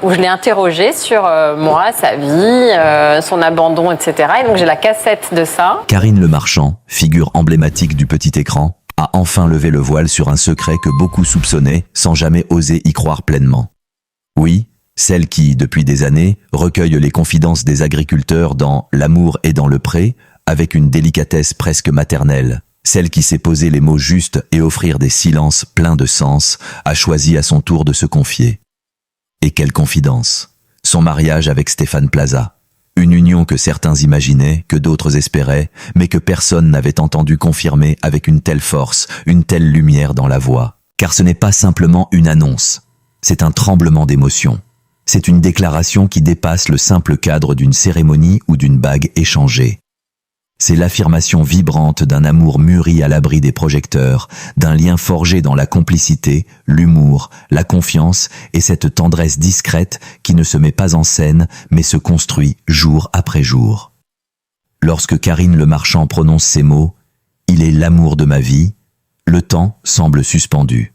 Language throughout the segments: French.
où je l'ai interrogé sur moi, sa vie, son abandon, etc. Et donc j'ai la cassette de ça. Karine Le Marchand, figure emblématique du petit écran, a enfin levé le voile sur un secret que beaucoup soupçonnaient sans jamais oser y croire pleinement. Oui, celle qui, depuis des années, recueille les confidences des agriculteurs dans L'amour est dans le pré, avec une délicatesse presque maternelle. Celle qui sait poser les mots justes et offrir des silences pleins de sens, a choisi à son tour de se confier. Et quelle confidence! Son mariage avec Stéphane Plaza. Une union que certains imaginaient, que d'autres espéraient, mais que personne n'avait entendu confirmer avec une telle force, une telle lumière dans la voix. Car ce n'est pas simplement une annonce, c'est un tremblement d'émotion. C'est une déclaration qui dépasse le simple cadre d'une cérémonie ou d'une bague échangée. C'est l'affirmation vibrante d'un amour mûri à l'abri des projecteurs, d'un lien forgé dans la complicité, l'humour, la confiance et cette tendresse discrète qui ne se met pas en scène mais se construit jour après jour. Lorsque Karine Le Marchand prononce ces mots, « Il est l'amour de ma vie », le temps semble suspendu.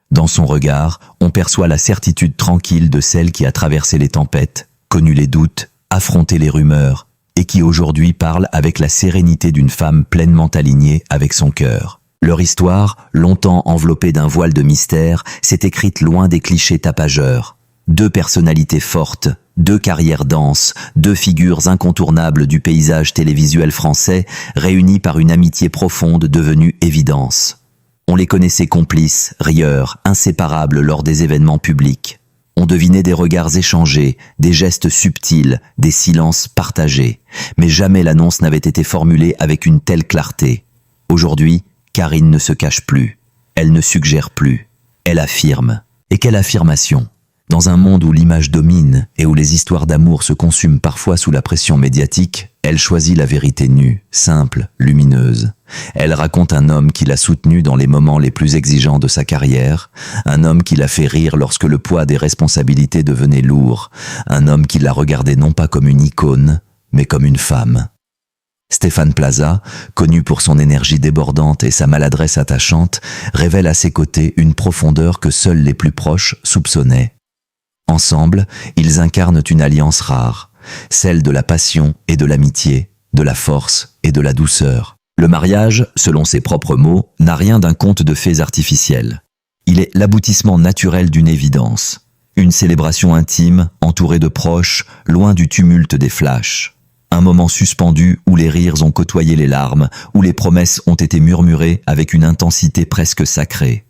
Dans son regard, on perçoit la certitude tranquille de celle qui a traversé les tempêtes, connu les doutes, affronté les rumeurs, et qui aujourd'hui parle avec la sérénité d'une femme pleinement alignée avec son cœur. Leur histoire, longtemps enveloppée d'un voile de mystère, s'est écrite loin des clichés tapageurs. Deux personnalités fortes, deux carrières denses, deux figures incontournables du paysage télévisuel français, réunies par une amitié profonde devenue évidence. On les connaissait complices, rieurs, inséparables lors des événements publics. On devinait des regards échangés, des gestes subtils, des silences partagés. Mais jamais l'annonce n'avait été formulée avec une telle clarté. Aujourd'hui, Karine ne se cache plus. Elle ne suggère plus. Elle affirme. Et quelle affirmation! Dans un monde où l'image domine et où les histoires d'amour se consument parfois sous la pression médiatique, elle choisit la vérité nue, simple, lumineuse. Elle raconte un homme qui l'a soutenue dans les moments les plus exigeants de sa carrière, un homme qui l'a fait rire lorsque le poids des responsabilités devenait lourd, un homme qui l'a regardée non pas comme une icône, mais comme une femme. Stéphane Plaza, connu pour son énergie débordante et sa maladresse attachante, révèle à ses côtés une profondeur que seuls les plus proches soupçonnaient. Ensemble, ils incarnent une alliance rare, celle de la passion et de l'amitié, de la force et de la douceur. Le mariage, selon ses propres mots, n'a rien d'un conte de fées artificiel. Il est l'aboutissement naturel d'une évidence, une célébration intime, entourée de proches, loin du tumulte des flashs. Un moment suspendu où les rires ont côtoyé les larmes, où les promesses ont été murmurées avec une intensité presque sacrée.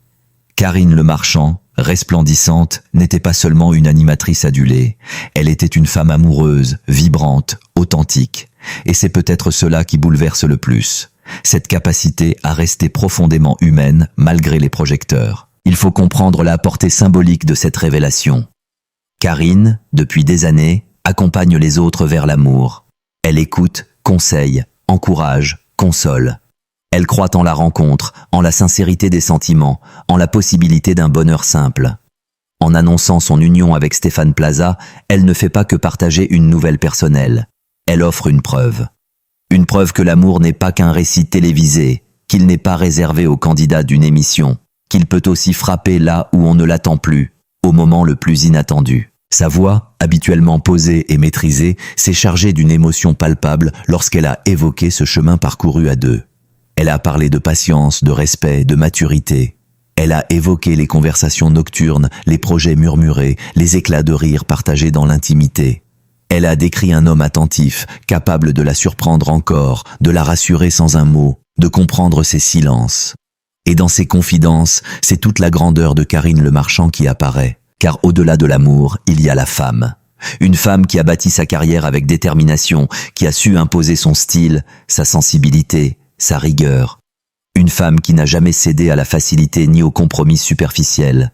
Karine Le Marchand, resplendissante, n'était pas seulement une animatrice adulée, elle était une femme amoureuse, vibrante, authentique. Et c'est peut-être cela qui bouleverse le plus, cette capacité à rester profondément humaine malgré les projecteurs. Il faut comprendre la portée symbolique de cette révélation. Karine, depuis des années, accompagne les autres vers l'amour. Elle écoute, conseille, encourage, console. Elle croit en la rencontre, en la sincérité des sentiments, en la possibilité d'un bonheur simple. En annonçant son union avec Stéphane Plaza, elle ne fait pas que partager une nouvelle personnelle. Elle offre une preuve. Une preuve que l'amour n'est pas qu'un récit télévisé, qu'il n'est pas réservé aux candidats d'une émission, qu'il peut aussi frapper là où on ne l'attend plus, au moment le plus inattendu. Sa voix, habituellement posée et maîtrisée, s'est chargée d'une émotion palpable lorsqu'elle a évoqué ce chemin parcouru à deux. Elle a parlé de patience, de respect, de maturité. Elle a évoqué les conversations nocturnes, les projets murmurés, les éclats de rire partagés dans l'intimité. Elle a décrit un homme attentif, capable de la surprendre encore, de la rassurer sans un mot, de comprendre ses silences. Et dans ses confidences, c'est toute la grandeur de Karine Le Marchand qui apparaît. Car au-delà de l'amour, il y a la femme. Une femme qui a bâti sa carrière avec détermination, qui a su imposer son style, sa sensibilité, sa rigueur. Une femme qui n'a jamais cédé à la facilité ni au compromis superficiel.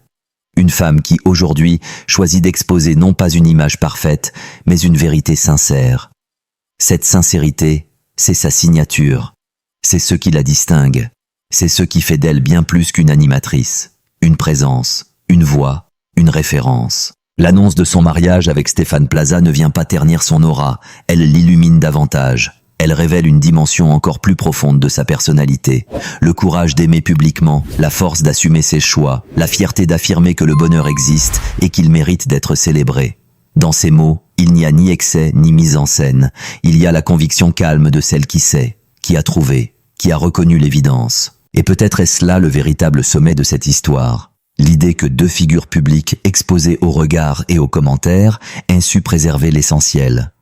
Une femme qui, aujourd'hui, choisit d'exposer non pas une image parfaite, mais une vérité sincère. Cette sincérité, c'est sa signature. C'est ce qui la distingue. C'est ce qui fait d'elle bien plus qu'une animatrice. Une présence, une voix, une référence. L'annonce de son mariage avec Stéphane Plaza ne vient pas ternir son aura, elle l'illumine davantage. Elle révèle une dimension encore plus profonde de sa personnalité. Le courage d'aimer publiquement, la force d'assumer ses choix, la fierté d'affirmer que le bonheur existe et qu'il mérite d'être célébré. Dans ces mots, il n'y a ni excès ni mise en scène. Il y a la conviction calme de celle qui sait, qui a trouvé, qui a reconnu l'évidence. Et peut-être est-ce là le véritable sommet de cette histoire. L'idée que deux figures publiques exposées aux regards et aux commentaires aient su préserver l'essentiel.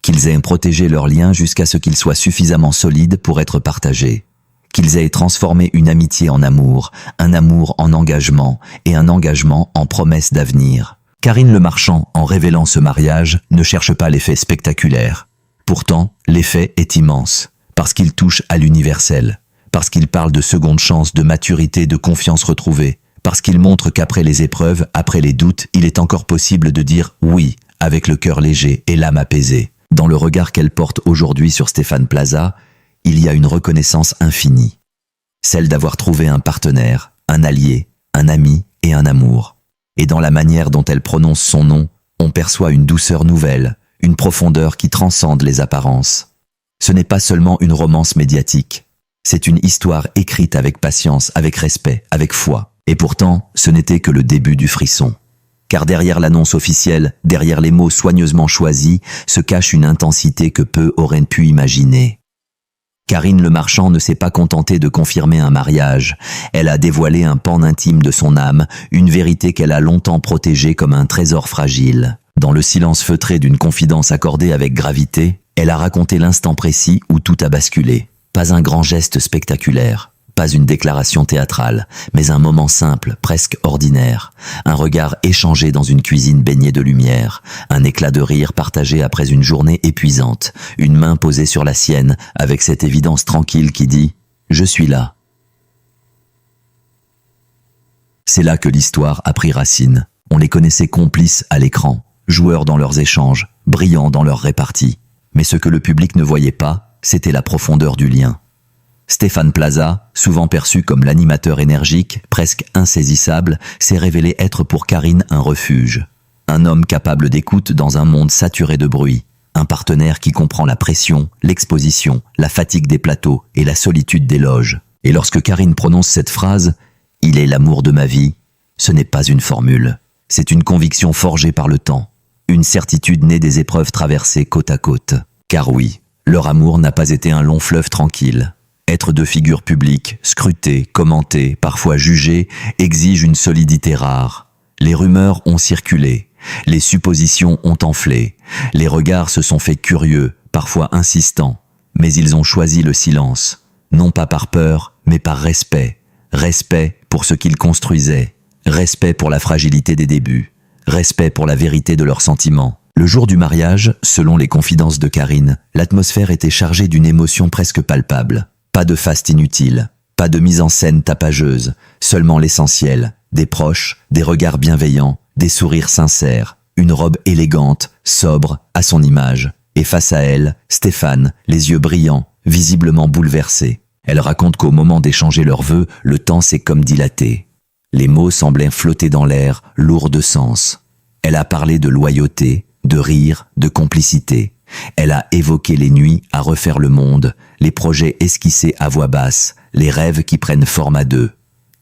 Qu'ils aient protégé leurs liens jusqu'à ce qu'ils soient suffisamment solides pour être partagés. Qu'ils aient transformé une amitié en amour, un amour en engagement et un engagement en promesse d'avenir. Karine Le Marchand, en révélant ce mariage, ne cherche pas l'effet spectaculaire. Pourtant, l'effet est immense, parce qu'il touche à l'universel, parce qu'il parle de seconde chance, de maturité, de confiance retrouvée, parce qu'il montre qu'après les épreuves, après les doutes, il est encore possible de dire oui, avec le cœur léger et l'âme apaisée. Dans le regard qu'elle porte aujourd'hui sur Stéphane Plaza, il y a une reconnaissance infinie. Celle d'avoir trouvé un partenaire, un allié, un ami et un amour. Et dans la manière dont elle prononce son nom, on perçoit une douceur nouvelle, une profondeur qui transcende les apparences. Ce n'est pas seulement une romance médiatique. C'est une histoire écrite avec patience, avec respect, avec foi. Et pourtant, ce n'était que le début du frisson. Car derrière l'annonce officielle, derrière les mots soigneusement choisis, se cache une intensité que peu auraient pu imaginer. Karine Le Marchand ne s'est pas contentée de confirmer un mariage. Elle a dévoilé un pan intime de son âme, une vérité qu'elle a longtemps protégée comme un trésor fragile. Dans le silence feutré d'une confidence accordée avec gravité, elle a raconté l'instant précis où tout a basculé. Pas un grand geste spectaculaire, pas une déclaration théâtrale, mais un moment simple, presque ordinaire. Un regard échangé dans une cuisine baignée de lumière, un éclat de rire partagé après une journée épuisante, une main posée sur la sienne avec cette évidence tranquille qui dit « Je suis là ». C'est là que l'histoire a pris racine. On les connaissait complices à l'écran, joueurs dans leurs échanges, brillants dans leurs réparties. Mais ce que le public ne voyait pas, c'était la profondeur du lien. Stéphane Plaza, souvent perçu comme l'animateur énergique, presque insaisissable, s'est révélé être pour Karine un refuge. Un homme capable d'écoute dans un monde saturé de bruit. Un partenaire qui comprend la pression, l'exposition, la fatigue des plateaux et la solitude des loges. Et lorsque Karine prononce cette phrase « Il est l'amour de ma vie », ce n'est pas une formule. C'est une conviction forgée par le temps. Une certitude née des épreuves traversées côte à côte. Car oui, leur amour n'a pas été un long fleuve tranquille. Être deux figures publiques, scrutées, commentées, parfois jugées, exige une solidité rare. Les rumeurs ont circulé, les suppositions ont enflé, les regards se sont faits curieux, parfois insistants, mais ils ont choisi le silence, non pas par peur, mais par respect. Respect pour ce qu'ils construisaient, respect pour la fragilité des débuts, respect pour la vérité de leurs sentiments. Le jour du mariage, selon les confidences de Karine, l'atmosphère était chargée d'une émotion presque palpable. Pas de faste inutile, pas de mise en scène tapageuse, seulement l'essentiel, des proches, des regards bienveillants, des sourires sincères, une robe élégante, sobre, à son image. Et face à elle, Stéphane, les yeux brillants, visiblement bouleversé. Elle raconte qu'au moment d'échanger leurs vœux, le temps s'est comme dilaté. Les mots semblaient flotter dans l'air, lourds de sens. Elle a parlé de loyauté, de rire, de complicité. Elle a évoqué les nuits à refaire le monde, les projets esquissés à voix basse, les rêves qui prennent forme à deux.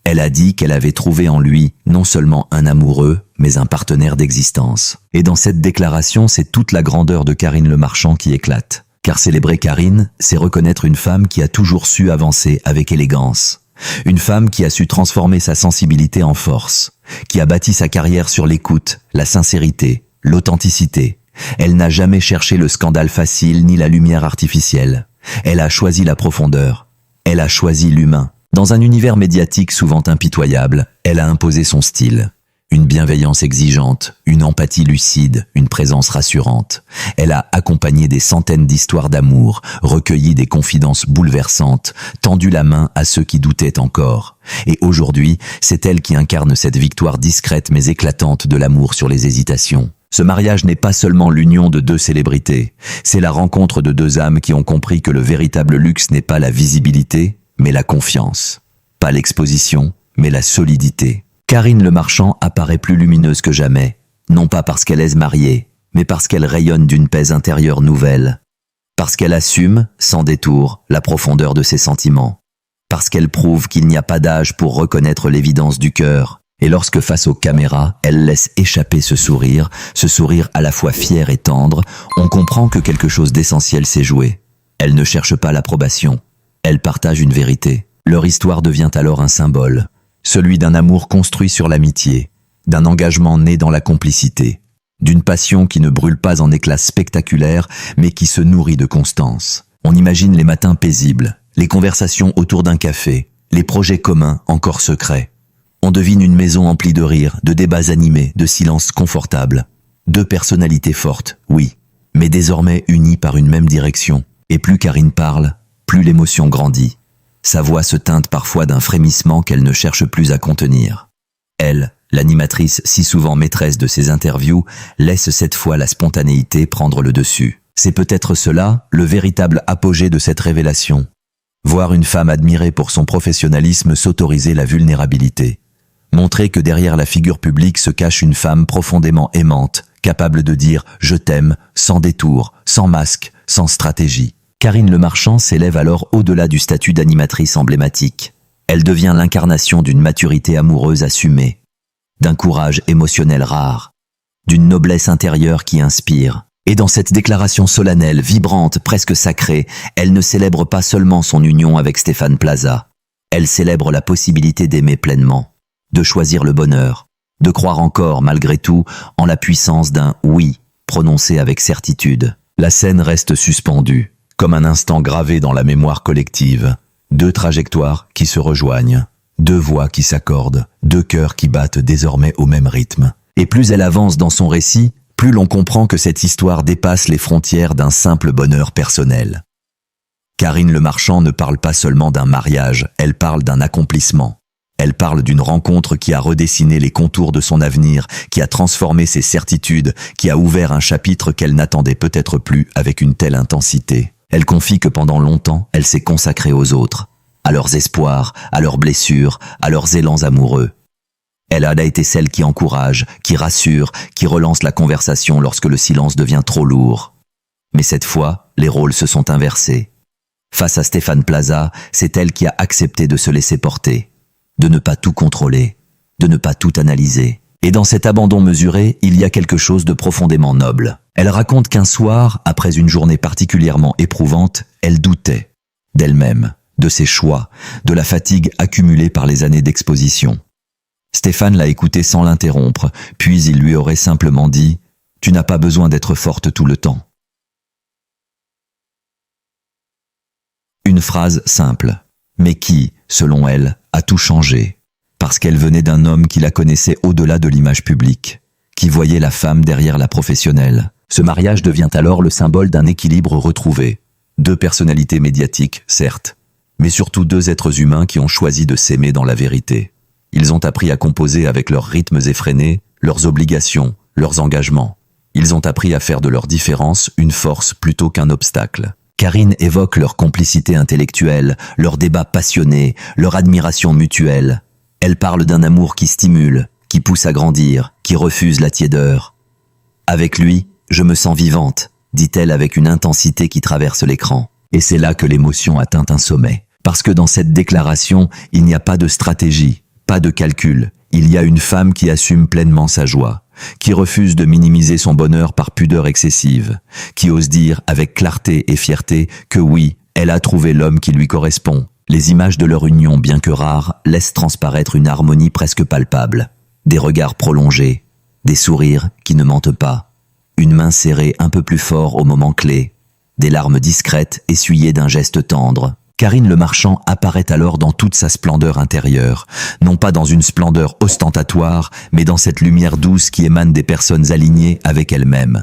Elle a dit qu'elle avait trouvé en lui non seulement un amoureux, mais un partenaire d'existence. Et dans cette déclaration, c'est toute la grandeur de Karine Le Marchand qui éclate. Car célébrer Karine, c'est reconnaître une femme qui a toujours su avancer avec élégance. Une femme qui a su transformer sa sensibilité en force, qui a bâti sa carrière sur l'écoute, la sincérité, l'authenticité. Elle n'a jamais cherché le scandale facile ni la lumière artificielle. Elle a choisi la profondeur. Elle a choisi l'humain. Dans un univers médiatique souvent impitoyable, elle a imposé son style. Une bienveillance exigeante, une empathie lucide, une présence rassurante. Elle a accompagné des centaines d'histoires d'amour, recueilli des confidences bouleversantes, tendu la main à ceux qui doutaient encore. Et aujourd'hui, c'est elle qui incarne cette victoire discrète mais éclatante de l'amour sur les hésitations. Ce mariage n'est pas seulement l'union de deux célébrités, c'est la rencontre de deux âmes qui ont compris que le véritable luxe n'est pas la visibilité, mais la confiance. Pas l'exposition, mais la solidité. Karine Le Marchand apparaît plus lumineuse que jamais, non pas parce qu'elle est mariée, mais parce qu'elle rayonne d'une paix intérieure nouvelle. Parce qu'elle assume, sans détour, la profondeur de ses sentiments. Parce qu'elle prouve qu'il n'y a pas d'âge pour reconnaître l'évidence du cœur. Et lorsque face aux caméras, elle laisse échapper ce sourire à la fois fier et tendre, on comprend que quelque chose d'essentiel s'est joué. Elle ne cherche pas l'approbation. Elle partage une vérité. Leur histoire devient alors un symbole. Celui d'un amour construit sur l'amitié, d'un engagement né dans la complicité, d'une passion qui ne brûle pas en éclats spectaculaires, mais qui se nourrit de constance. On imagine les matins paisibles, les conversations autour d'un café, les projets communs encore secrets. On devine une maison emplie de rires, de débats animés, de silences confortables. Deux personnalités fortes, oui, mais désormais unies par une même direction. Et plus Karine parle, plus l'émotion grandit. Sa voix se teinte parfois d'un frémissement qu'elle ne cherche plus à contenir. Elle, l'animatrice si souvent maîtresse de ses interviews, laisse cette fois la spontanéité prendre le dessus. C'est peut-être cela, le véritable apogée de cette révélation. Voir une femme admirée pour son professionnalisme s'autoriser la vulnérabilité. Montrer que derrière la figure publique se cache une femme profondément aimante, capable de dire « je t'aime » sans détour, sans masque, sans stratégie. Karine Le Marchand s'élève alors au-delà du statut d'animatrice emblématique. Elle devient l'incarnation d'une maturité amoureuse assumée, d'un courage émotionnel rare, d'une noblesse intérieure qui inspire. Et dans cette déclaration solennelle, vibrante, presque sacrée, elle ne célèbre pas seulement son union avec Stéphane Plaza. Elle célèbre la possibilité d'aimer pleinement, de choisir le bonheur, de croire encore, malgré tout, en la puissance d'un « oui » prononcé avec certitude. La scène reste suspendue, comme un instant gravé dans la mémoire collective. Deux trajectoires qui se rejoignent, deux voix qui s'accordent, deux cœurs qui battent désormais au même rythme. Et plus elle avance dans son récit, plus l'on comprend que cette histoire dépasse les frontières d'un simple bonheur personnel. Karine Le Marchand ne parle pas seulement d'un mariage, elle parle d'un accomplissement. Elle parle d'une rencontre qui a redessiné les contours de son avenir, qui a transformé ses certitudes, qui a ouvert un chapitre qu'elle n'attendait peut-être plus avec une telle intensité. Elle confie que pendant longtemps, elle s'est consacrée aux autres, à leurs espoirs, à leurs blessures, à leurs élans amoureux. Elle a été celle qui encourage, qui rassure, qui relance la conversation lorsque le silence devient trop lourd. Mais cette fois, les rôles se sont inversés. Face à Stéphane Plaza, c'est elle qui a accepté de se laisser porter, de ne pas tout contrôler, de ne pas tout analyser. Et dans cet abandon mesuré, il y a quelque chose de profondément noble. Elle raconte qu'un soir, après une journée particulièrement éprouvante, elle doutait d'elle-même, de ses choix, de la fatigue accumulée par les années d'exposition. Stéphane l'a écoutée sans l'interrompre, puis il lui aurait simplement dit « Tu n'as pas besoin d'être forte tout le temps ». Une phrase simple, mais qui, selon elle, a tout changé, parce qu'elle venait d'un homme qui la connaissait au-delà de l'image publique, qui voyait la femme derrière la professionnelle. Ce mariage devient alors le symbole d'un équilibre retrouvé. Deux personnalités médiatiques, certes, mais surtout deux êtres humains qui ont choisi de s'aimer dans la vérité. Ils ont appris à composer avec leurs rythmes effrénés, leurs obligations, leurs engagements. Ils ont appris à faire de leurs différences une force plutôt qu'un obstacle. Karine évoque leur complicité intellectuelle, leurs débats passionnés, leur admiration mutuelle. Elle parle d'un amour qui stimule, qui pousse à grandir, qui refuse la tiédeur. Avec lui, je me sens vivante, dit-elle avec une intensité qui traverse l'écran. Et c'est là que l'émotion atteint un sommet. Parce que dans cette déclaration, il n'y a pas de stratégie, pas de calcul. Il y a une femme qui assume pleinement sa joie, qui refuse de minimiser son bonheur par pudeur excessive, qui ose dire avec clarté et fierté que oui, elle a trouvé l'homme qui lui correspond. Les images de leur union, bien que rares, laissent transparaître une harmonie presque palpable. Des regards prolongés, des sourires qui ne mentent pas, une main serrée un peu plus fort au moment clé, des larmes discrètes essuyées d'un geste tendre. Karine Le Marchand apparaît alors dans toute sa splendeur intérieure, non pas dans une splendeur ostentatoire, mais dans cette lumière douce qui émane des personnes alignées avec elles-mêmes.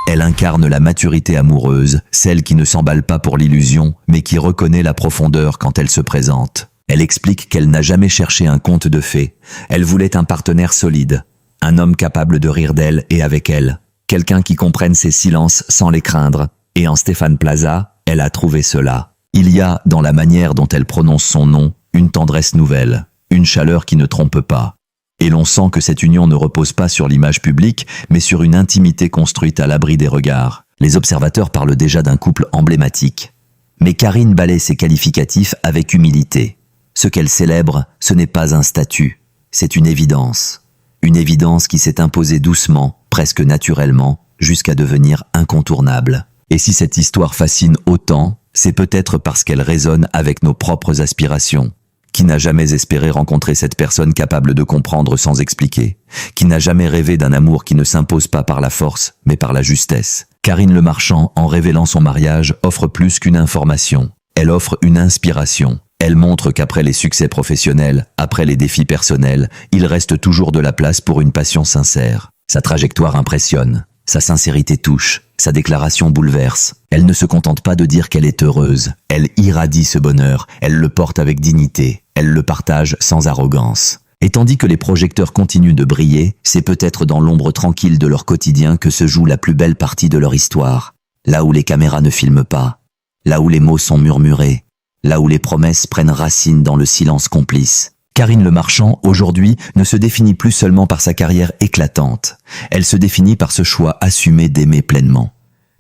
Elle incarne la maturité amoureuse, celle qui ne s'emballe pas pour l'illusion, mais qui reconnaît la profondeur quand elle se présente. Elle explique qu'elle n'a jamais cherché un conte de fées. Elle voulait un partenaire solide, un homme capable de rire d'elle et avec elle, quelqu'un qui comprenne ses silences sans les craindre. Et en Stéphane Plaza, elle a trouvé cela. Il y a, dans la manière dont elle prononce son nom, une tendresse nouvelle, une chaleur qui ne trompe pas. Et l'on sent que cette union ne repose pas sur l'image publique, mais sur une intimité construite à l'abri des regards. Les observateurs parlent déjà d'un couple emblématique. Mais Karine balaie ses qualificatifs avec humilité. Ce qu'elle célèbre, ce n'est pas un statut, c'est une évidence. Une évidence qui s'est imposée doucement, presque naturellement, jusqu'à devenir incontournable. Et si cette histoire fascine autant, c'est peut-être parce qu'elle résonne avec nos propres aspirations. Qui n'a jamais espéré rencontrer cette personne capable de comprendre sans expliquer? Qui n'a jamais rêvé d'un amour qui ne s'impose pas par la force, mais par la justesse? Karine Le Marchand, en révélant son mariage, offre plus qu'une information. Elle offre une inspiration. Elle montre qu'après les succès professionnels, après les défis personnels, il reste toujours de la place pour une passion sincère. Sa trajectoire impressionne. Sa sincérité touche. Sa déclaration bouleverse. Elle ne se contente pas de dire qu'elle est heureuse. Elle irradie ce bonheur. Elle le porte avec dignité. Elle le partage sans arrogance. Et tandis que les projecteurs continuent de briller, c'est peut-être dans l'ombre tranquille de leur quotidien que se joue la plus belle partie de leur histoire. Là où les caméras ne filment pas. Là où les mots sont murmurés. Là où les promesses prennent racine dans le silence complice. Karine Le Marchand, aujourd'hui, ne se définit plus seulement par sa carrière éclatante. Elle se définit par ce choix assumé d'aimer pleinement.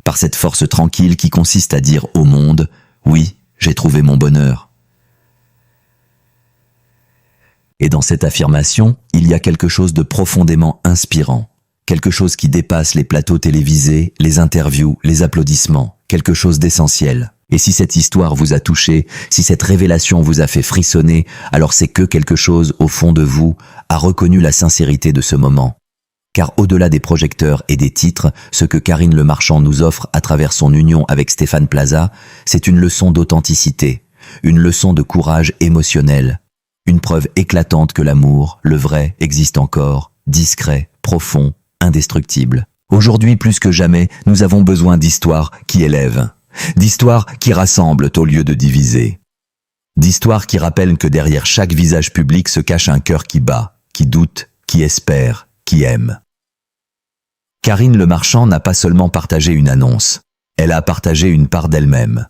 Par cette force tranquille qui consiste à dire au monde « Oui, j'ai trouvé mon bonheur ». Et dans cette affirmation, il y a quelque chose de profondément inspirant. Quelque chose qui dépasse les plateaux télévisés, les interviews, les applaudissements. Quelque chose d'essentiel. Et si cette histoire vous a touché, si cette révélation vous a fait frissonner, alors c'est que quelque chose, au fond de vous, a reconnu la sincérité de ce moment. Car au-delà des projecteurs et des titres, ce que Karine Le Marchand nous offre à travers son union avec Stéphane Plaza, c'est une leçon d'authenticité, une leçon de courage émotionnel, une preuve éclatante que l'amour, le vrai, existe encore, discret, profond, indestructible. Aujourd'hui, plus que jamais, nous avons besoin d'histoires qui élèvent. D'histoires qui rassemblent au lieu de diviser. D'histoires qui rappellent que derrière chaque visage public se cache un cœur qui bat, qui doute, qui espère, qui aime. Karine Le Marchand n'a pas seulement partagé une annonce, elle a partagé une part d'elle-même.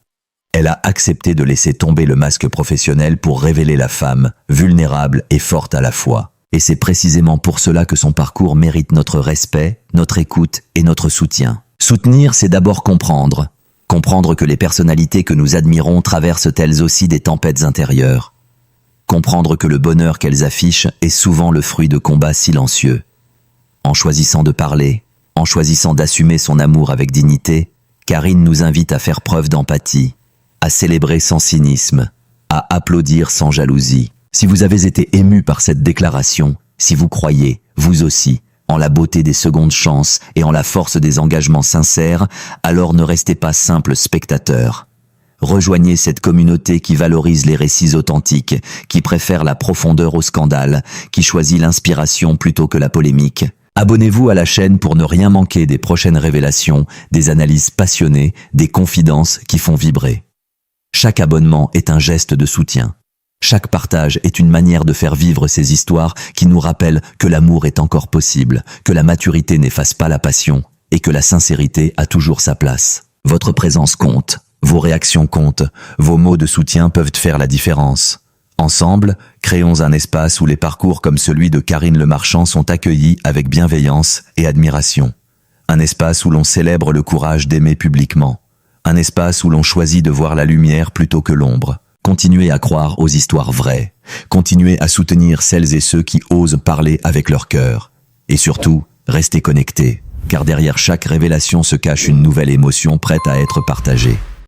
Elle a accepté de laisser tomber le masque professionnel pour révéler la femme, vulnérable et forte à la fois. Et c'est précisément pour cela que son parcours mérite notre respect, notre écoute et notre soutien. Soutenir, c'est d'abord comprendre. Comprendre que les personnalités que nous admirons traversent elles aussi des tempêtes intérieures. Comprendre que le bonheur qu'elles affichent est souvent le fruit de combats silencieux. En choisissant de parler, en choisissant d'assumer son amour avec dignité, Karine nous invite à faire preuve d'empathie, à célébrer sans cynisme, à applaudir sans jalousie. Si vous avez été ému par cette déclaration, si vous croyez, vous aussi, en la beauté des secondes chances et en la force des engagements sincères, alors ne restez pas simples spectateurs. Rejoignez cette communauté qui valorise les récits authentiques, qui préfère la profondeur au scandale, qui choisit l'inspiration plutôt que la polémique. Abonnez-vous à la chaîne pour ne rien manquer des prochaines révélations, des analyses passionnées, des confidences qui font vibrer. Chaque abonnement est un geste de soutien. Chaque partage est une manière de faire vivre ces histoires qui nous rappellent que l'amour est encore possible, que la maturité n'efface pas la passion et que la sincérité a toujours sa place. Votre présence compte, vos réactions comptent, vos mots de soutien peuvent faire la différence. Ensemble, créons un espace où les parcours comme celui de Karine Le Marchand sont accueillis avec bienveillance et admiration. Un espace où l'on célèbre le courage d'aimer publiquement. Un espace où l'on choisit de voir la lumière plutôt que l'ombre. Continuez à croire aux histoires vraies. Continuez à soutenir celles et ceux qui osent parler avec leur cœur. Et surtout, restez connectés, car derrière chaque révélation se cache une nouvelle émotion prête à être partagée.